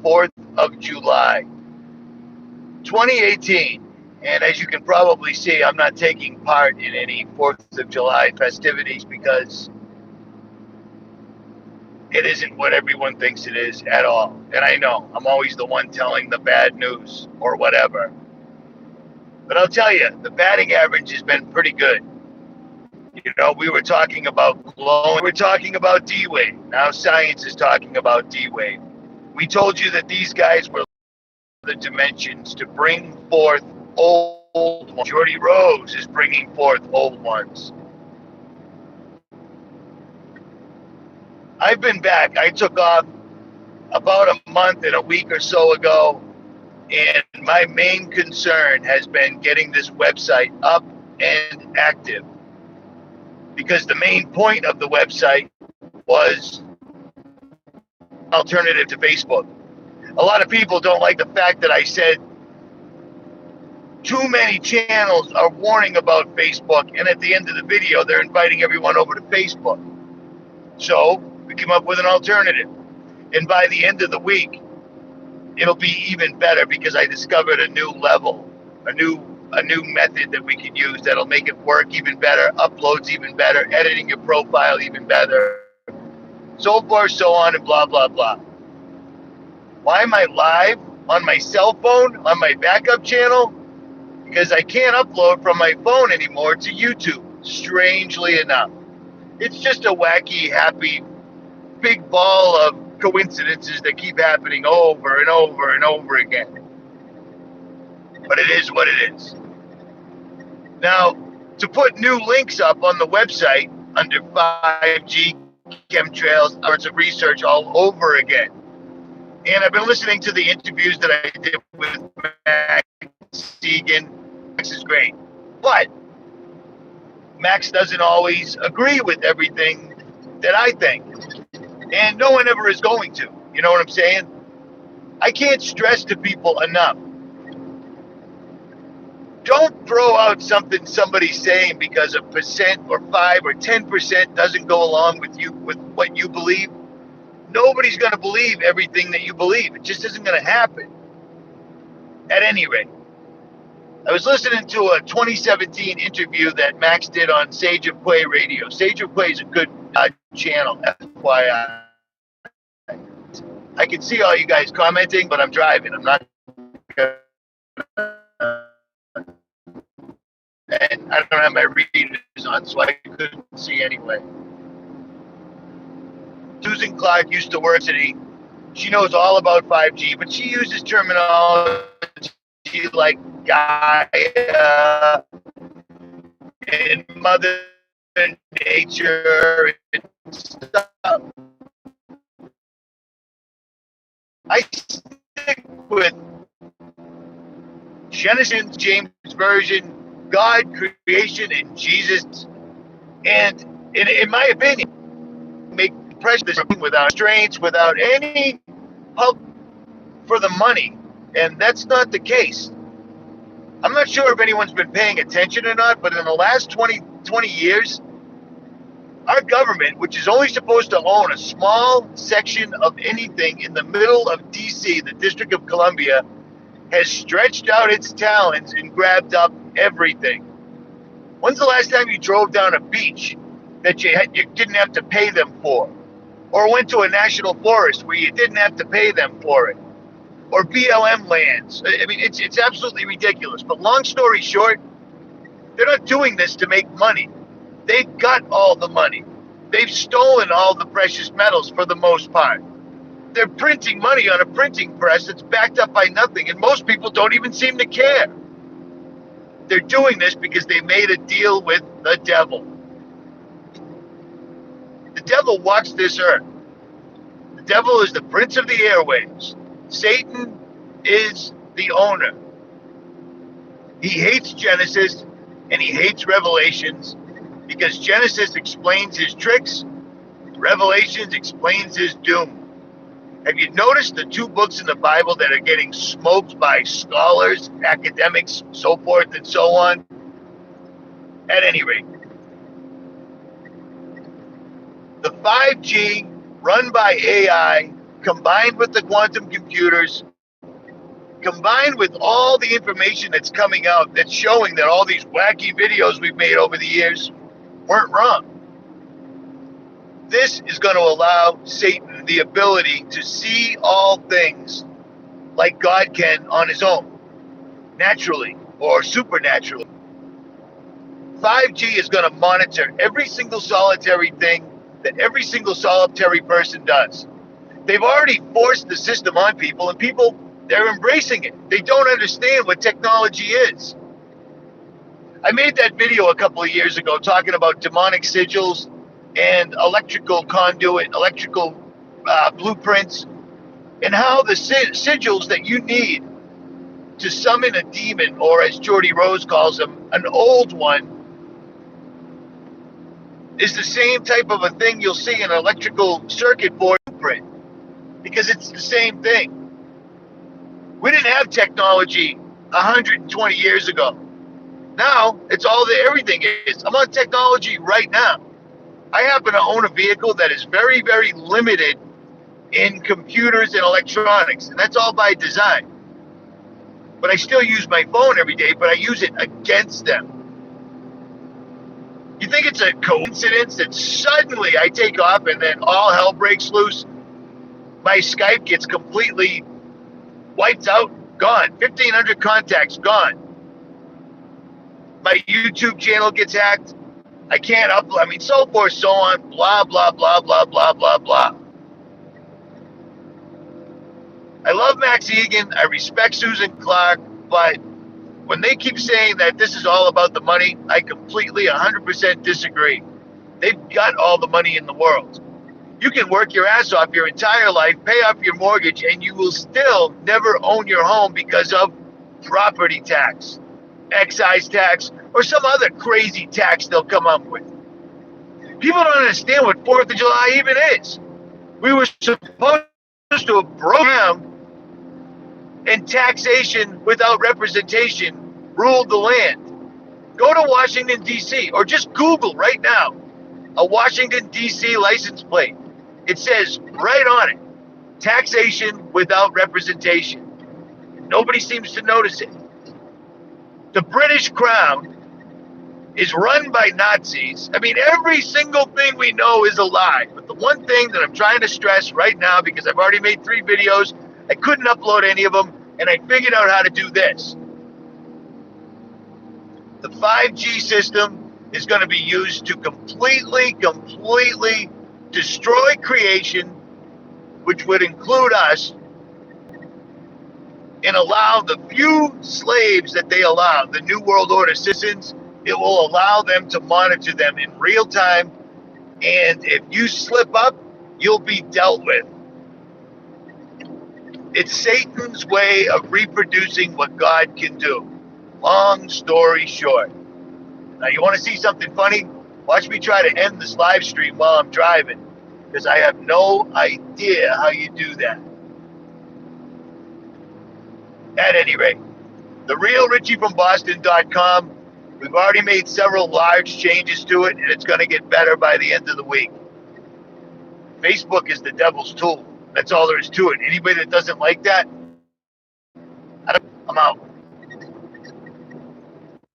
4th of July, 2018. And as you can probably see, I'm not taking part in any 4th of July festivities because it isn't what everyone thinks it is at all. And I know I'm always the one telling the bad news or whatever. But I'll tell you, the batting average has been pretty good. You know, we were talking about glowing, we were talking about D-Wave. Now science is talking about D-Wave. We told you that these guys were the dimensions to bring forth old ones. Jordy Rose is bringing forth old ones. I've been back. I took off about a month and a week or so ago, and my main concern has been getting this website up and active, because the main point of the website was alternative to Facebook. A lot of people don't like the fact that I said too many channels are warning about Facebook, and at the end of the video, they're inviting everyone over to Facebook. So we came up with an alternative. And by the end of the week, it'll be even better because I discovered a new level, a new method that we can use that'll make it work even better, uploads even better, editing your profile even better, so forth, so on, and blah, blah, blah. Why am I live on my cell phone, on my backup channel? Because I can't upload from my phone anymore to YouTube, strangely enough. It's just a wacky, happy, big ball of coincidences that keep happening over and over and over again. But it is what it is. Now, to put new links up on the website under 5G, chemtrails, hours of research all over again. And I've been listening to the interviews that I did with Max Segan. Max is great. But Max doesn't always agree with everything that I think. And no one ever is going to. You know what I'm saying? I can't stress to people enough. Don't throw out something somebody's saying because a percent or 5 or 10% doesn't go along with you, with what you believe. Nobody's going to believe everything that you believe. It just isn't going to happen. At any rate, I was listening to a 2017 interview that Max did on Sage of Quay Radio. Sage of Quay is a good channel, FYI. I can see all you guys commenting, but I'm driving. I'm not gonna, and I don't have my readers on, so I couldn't see anyway. Susan Clark used to work at City. She knows all about 5G, but she uses terminology like Gaia and Mother Nature and stuff. I stick with Genesis, James Version, God, creation, and Jesus. And in my opinion, make pressure without restraints, without any help for the money. And that's not the case. I'm not sure if anyone's been paying attention or not, but in the last 20 years, our government, which is only supposed to own a small section of anything in the middle of DC, the District of Columbia, has stretched out its talons and grabbed up everything. When's the last time you drove down a beach that you didn't have to pay them for? Or went to a national forest where you didn't have to pay them for it? Or BLM lands? I mean, it's absolutely ridiculous. But long story short, they're not doing this to make money. They've got all the money. They've stolen all the precious metals for the most part. They're printing money on a printing press that's backed up by nothing, and most people don't even seem to care. They're doing this because they made a deal with the devil. The devil walks this earth. The devil is the prince of the airwaves. Satan is the owner. He hates Genesis and he hates Revelations because Genesis explains his tricks, Revelations explains his doom. Have you noticed the two books in the Bible that are getting smoked by scholars, academics, so forth and so on? At any rate, the 5G run by AI combined with the quantum computers, combined with all the information that's coming out that's showing that all these wacky videos we've made over the years weren't wrong. This is going to allow Satan the ability to see all things like God can on his own, naturally or supernaturally. 5G is going to monitor every single solitary thing that every single solitary person does. They've already forced the system on people, and people, they're embracing it. They don't understand what technology is. I made that video a couple of years ago talking about demonic sigils and electrical conduit, electrical blueprints, and how the sigils that you need to summon a demon, or as Jordy Rose calls them, an old one, is the same type of a thing you'll see in an electrical circuit board blueprint, because it's the same thing. We didn't have technology 120 years ago. Now it's all that everything is. I'm on technology right now. I happen to own a vehicle that is very, very limited in computers and electronics, and that's all by design. But I still use my phone every day, but I use it against them. You think it's a coincidence that suddenly I take off and then all hell breaks loose? My Skype gets completely wiped out, gone. 1,500 contacts, gone. My YouTube channel gets hacked. I can't upload. I mean, so forth, so on, blah, blah, blah, blah, blah, blah, blah. I love Max Egan. I respect Susan Clark, but when they keep saying that this is all about the money, I completely 100% disagree. They've got all the money in the world. You can work your ass off your entire life, pay off your mortgage, and you will still never own your home because of property tax, excise tax, or some other crazy tax they'll come up with. People don't understand what 4th of July even is. We were supposed to have broken down, and taxation without representation ruled the land. Go to Washington, D.C., or just Google right now a Washington, D.C. license plate. It says right on it, taxation without representation. Nobody seems to notice it. The British Crown is run by Nazis. I mean, every single thing we know is a lie. But the one thing that I'm trying to stress right now, because I've already made 3 videos, I couldn't upload any of them, and I figured out how to do this. The 5G system is going to be used to completely destroy creation, which would include us, and allow the few slaves that they allow, the New World Order citizens, it will allow them to monitor them in real time. And if you slip up, you'll be dealt with. It's Satan's way of reproducing what God can do. Long story short. Now, you want to see something funny? Watch me try to end this live stream while I'm driving, because I have no idea how you do that. At any rate, therealrichiefromboston.com. We've already made several large changes to it, and it's going to get better by the end of the week. Facebook is the devil's tool. That's all there is to it. Anybody that doesn't like that, I'm out.